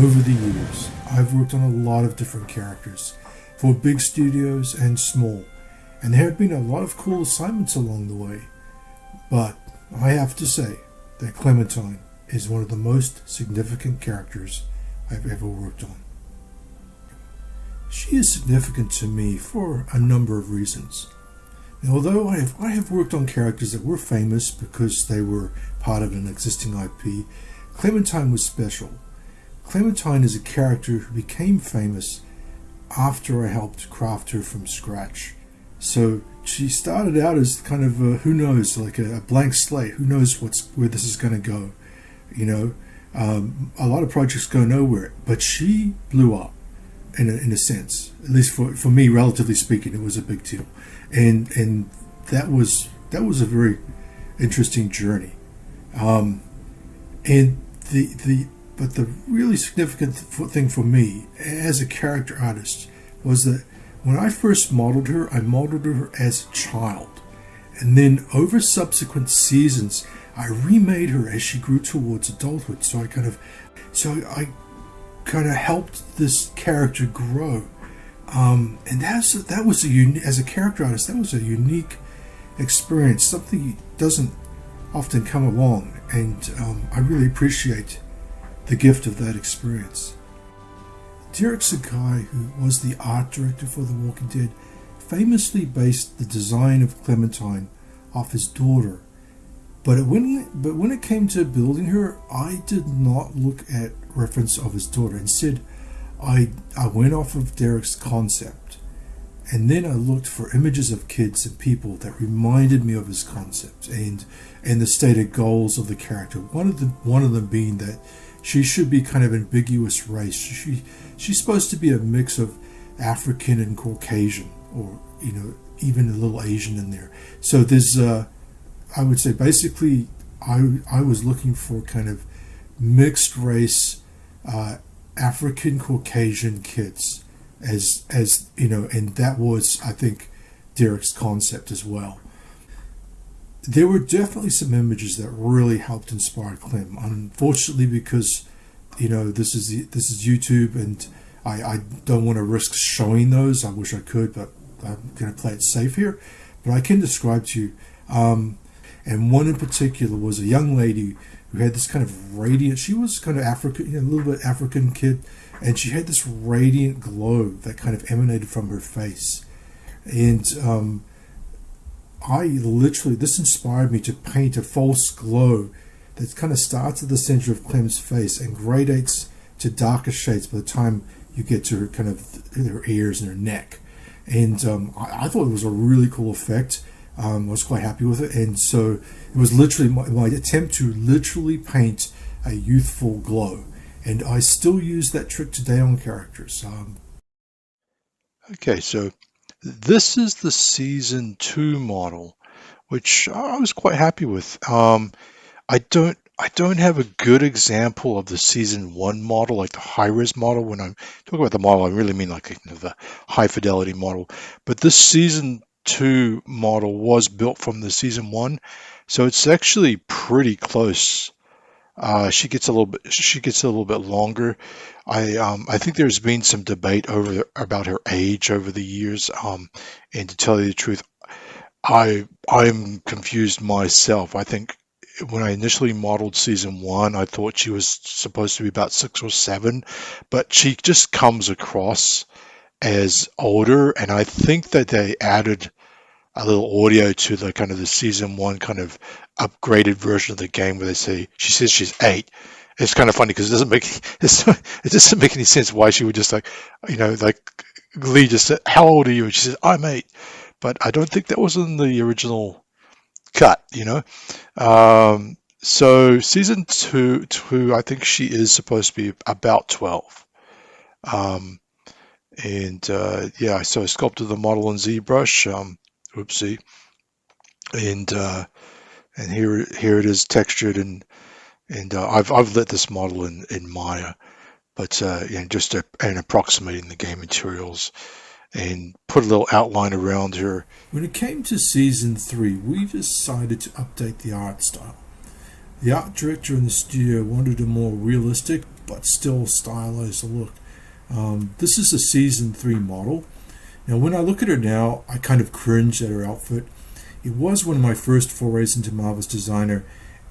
Over the years, I've worked on a lot of different characters for big studios and small, and there have been a lot of cool assignments along the way. But I have to say that Clementine is one of the most significant characters I've ever worked on. She is significant to me for a number of reasons. Now, although I have worked on characters that were famous because they were part of an existing IP, Clementine was special. Clementine is a character who became famous after I helped craft her from scratch. So she started out as kind of who knows, like a blank slate. Who knows where this is going to go? You know, a lot of projects go nowhere, but she blew up in a sense. At least for me, relatively speaking, it was a big deal, and that was a very interesting journey. But the really significant thing for me as a character artist was that when I first modeled her, I modeled her as a child. And then over subsequent seasons, I remade her as she grew towards adulthood. So I kind of helped this character grow. And that was as a character artist, that was a unique experience, something that doesn't often come along. And I really appreciate the gift of that experience. Derek Sakai, who was the art director for The Walking Dead, famously based the design of Clementine off his daughter. But when it came to building her, I did not look at reference of his daughter. Instead, I went off of Derek's concept, and then I looked for images of kids and people that reminded me of his concept and the stated goals of the character. One of them being that she should be kind of ambiguous race. She's supposed to be a mix of African and Caucasian, or even a little Asian in there. So there's I would say basically I was looking for kind of mixed race African Caucasian kids as and that was, I think, Derek's concept as well. There were definitely some images that really helped inspire Clem. Unfortunately, because this is YouTube, and I don't want to risk showing those. I wish I could, but I'm going to play it safe here. But I can describe to you. And one in particular was a young lady who had this kind of radiant. She was kind of African, a little bit African kid, and she had this radiant glow that kind of emanated from her face, and this inspired me to paint a false glow that kind of starts at the center of Clem's face and gradates to darker shades by the time you get to her ears and her neck. And I thought it was a really cool effect. I was quite happy with it. And so it was literally my attempt to literally paint a youthful glow. And I still use that trick today on characters. Okay, so this is the Season 2 model, which I was quite happy with. I don't have a good example of the Season 1 model, like the high-res model. When I'm talking about the model, I really mean like the high-fidelity model. But this Season 2 model was built from the Season 1, so it's actually pretty close. She gets a little bit longer. I think there's been some debate about her age over the years. And to tell you the truth, I'm confused myself. I think when I initially modeled Season 1, I thought she was supposed to be about 6 or 7, but she just comes across as older, and I think that they added a little audio to the kind of the Season 1 kind of upgraded version of the game where she says she's 8. It's kind of funny because it doesn't make any sense why she would just like Lee just said, "How old are you?" And she says, "I'm 8." But I don't think that was in the original cut, So Season 2, I think she is supposed to be about 12. So I sculpted the model in ZBrush. Oopsie. And here it is textured, and I've lit this model in Maya, but just approximating the game materials and put a little outline around her. When it came to Season 3, we decided to update the art style. The art director in the studio wanted a more realistic but still stylized look. This is a season 3 model. Now, when I look at her now, I kind of cringe at her outfit. It was one of my first forays into Marvelous Designer,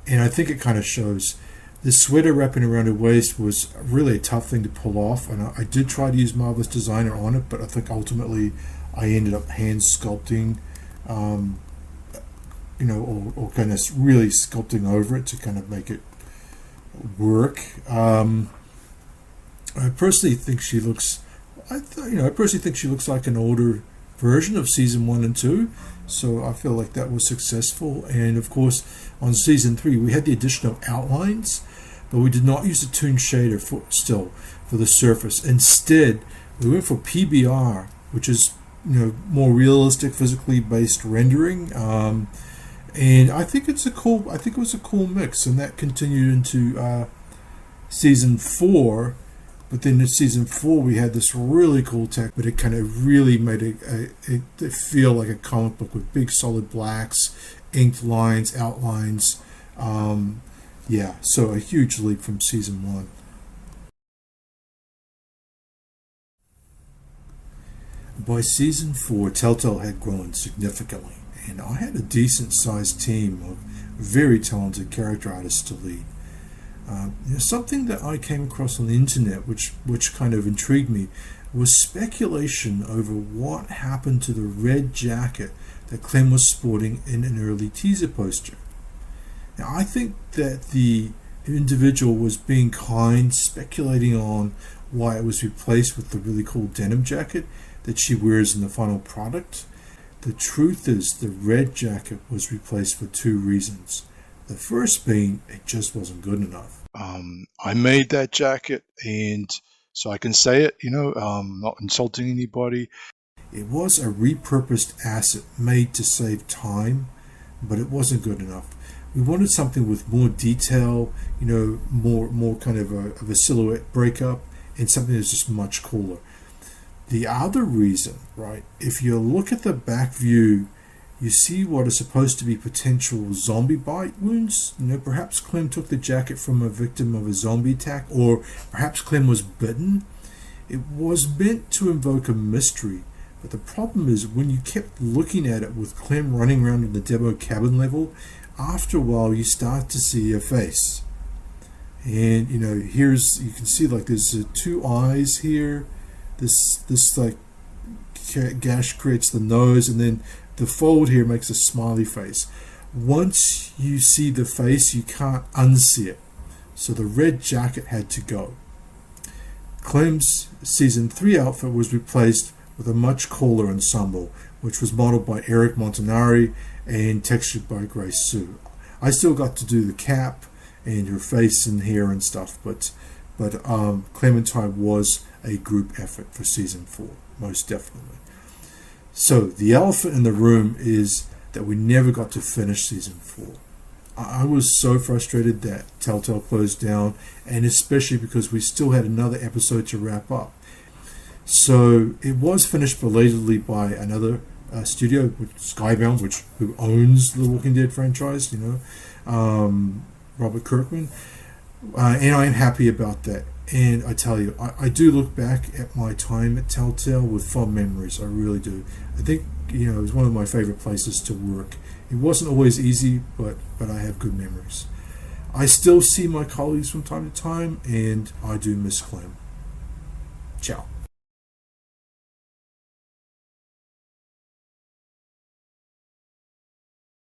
and I think it kind of shows. The sweater wrapping around her waist was really a tough thing to pull off, and I did try to use Marvelous Designer on it, but I think ultimately I ended up hand sculpting, or kind of really sculpting over it to kind of make it work. I personally think she looks. I personally think she looks like an older version of season 1 and 2. So I feel like that was successful. And of course, on season 3, we had the addition of outlines, but we did not use a toon shader for the surface. Instead, we went for PBR, which is more realistic, physically based rendering. And I think it was a cool mix, and that continued into season 4. But then in season 4, we had this really cool tech, but it kind of really made it feel like a comic book with big solid blacks, inked lines, outlines. So a huge leap from season 1. By season 4, Telltale had grown significantly, and I had a decent-sized team of very talented character artists to lead. Something that I came across on the internet which kind of intrigued me was speculation over what happened to the red jacket that Clem was sporting in an early teaser poster. Now, I think that the individual was being kind, speculating on why it was replaced with the really cool denim jacket that she wears in the final product. The truth is, the red jacket was replaced for 2 reasons. The first being, it just wasn't good enough. I made that jacket, and so I can say it, not insulting anybody. It was a repurposed asset made to save time, but it wasn't good enough. We wanted something with more detail, more kind of a silhouette breakup, and something that's just much cooler. The other reason, right, if you look at the back view, you see what is supposed to be potential zombie bite wounds. Perhaps Clem took the jacket from a victim of a zombie attack, or perhaps Clem was bitten. It was meant to invoke a mystery, but the problem is when you kept looking at it with Clem running around in the demo cabin level, after a while you start to see a face. And you can see like there's 2 eyes here. This like gash creates the nose, and then the fold here makes a smiley face. Once you see the face, you can't unsee it. So the red jacket had to go. Clem's season 3 outfit was replaced with a much cooler ensemble, which was modeled by Eric Montanari and textured by Grace Sue. I still got to do the cap and her face and hair and stuff, but Clementine was a group effort for season 4, most definitely. So the elephant in the room is that we never got to finish season 4. I was so frustrated that Telltale closed down, and especially because we still had another episode to wrap up. So it was finished belatedly by another studio, Skybound, who owns the Walking Dead franchise, Robert Kirkman, and I'm happy about that. And I tell you, I do look back at my time at Telltale with fond memories. I really do. I think it was one of my favorite places to work. It wasn't always easy, but I have good memories. I still see my colleagues from time to time, and I do miss Clem. Ciao.